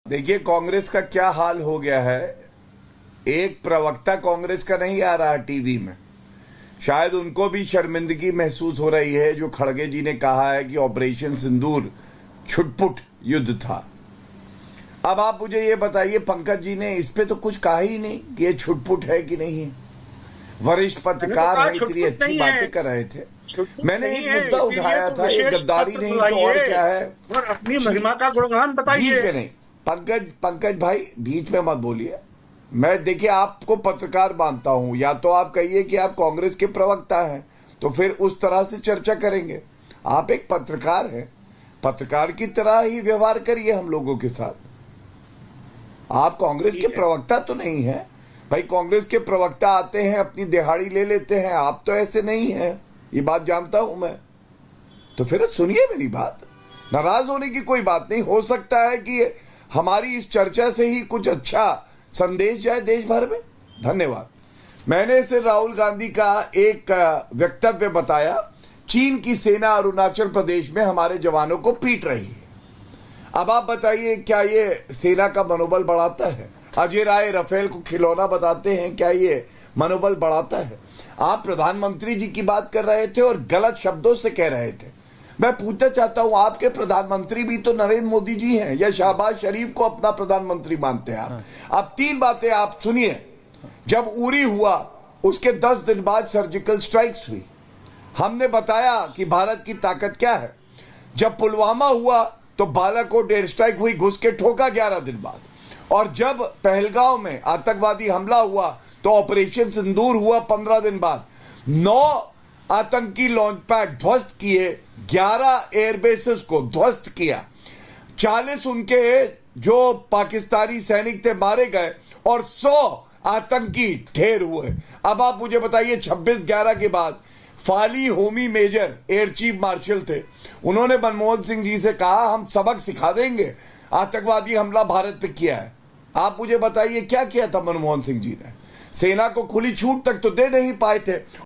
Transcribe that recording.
देखिए कांग्रेस का क्या हाल हो गया है। एक प्रवक्ता कांग्रेस का नहीं आ रहा टीवी में। शायद उनको भी शर्मिंदगी महसूस हो रही है जो खड़गे जी ने कहा है कि ऑपरेशन सिंदूर छुटपुट युद्ध था। अब आप मुझे ये बताइए, पंकज जी ने इस पे तो कुछ कहा ही नहीं कि ये छुटपुट है कि नहीं है। वरिष्ठ पत्रकार हैं, इतनी अच्छी बातें कर रहे थे। मैंने एक मुद्दा उठाया था, ये गद्दारी नहीं तो और क्या है। और अपनी महिमा का गुणगान बताइए। बीच में नहीं, पंकज भाई बीच में मत बोलिए। मैं देखिए आपको पत्रकार मानता हूं, या तो आप कहिए कि आप कांग्रेस के प्रवक्ता हैं तो फिर उस तरह से चर्चा करेंगे। आप एक पत्रकार हैं, पत्रकार की तरह ही व्यवहार करिए हम लोगों के साथ। आप कांग्रेस के प्रवक्ता तो नहीं है भाई। कांग्रेस के प्रवक्ता आते हैं, अपनी दिहाड़ी ले लेते हैं, आप तो ऐसे नहीं हैं, ये बात जानता हूं मैं। तो फिर सुनिए मेरी बात, नाराज होने की कोई बात नहीं। हो सकता है कि हमारी इस चर्चा से ही कुछ अच्छा संदेश जाए देश भर में। धन्यवाद। मैंने इसे राहुल गांधी का एक वक्तव्य बताया, चीन की सेना अरुणाचल प्रदेश में हमारे जवानों को पीट रही है। अब आप बताइए, क्या ये सेना का मनोबल बढ़ाता है? अजय राय राफेल को खिलौना बताते हैं, क्या ये मनोबल बढ़ाता है? आप प्रधानमंत्री जी की बात कर रहे थे और गलत शब्दों से कह रहे थे। मैं पूछना चाहता हूं, आपके प्रधानमंत्री भी तो नरेंद्र मोदी जी हैं, या शहबाज शरीफ को अपना प्रधानमंत्री मानते हैं आप? अब तीन बातें आप सुनिए। जब उरी हुआ उसके 10 दिन बाद सर्जिकल स्ट्राइक्स हुई, हमने बताया कि भारत की ताकत क्या है। जब पुलवामा हुआ तो बालाकोट एयर स्ट्राइक हुई, घुस के ठोका 11 दिन बाद। और जब पहलगांव में आतंकवादी हमला हुआ तो ऑपरेशन सिंदूर हुआ 15 दिन बाद। 9 आतंकी लॉन्च पैड ध्वस्त किए, 11 एयरबेसेस को ध्वस्त किया, 40 उनके जो पाकिस्तानी सैनिक थे मारे गए और 100 आतंकी ढेर हुए। अब आप मुझे बताइए, 26/11 के बाद Fali Homi Major air chief marshal थे, उन्होंने मनमोहन सिंह जी से कहा हम सबक सिखा देंगे, आतंकवादी हमला भारत पे किया है। आप मुझे बताइए क्या किया था मनमोहन सिंह जी ने? सेना को खुली छूट तक तो दे नहीं पाए थे।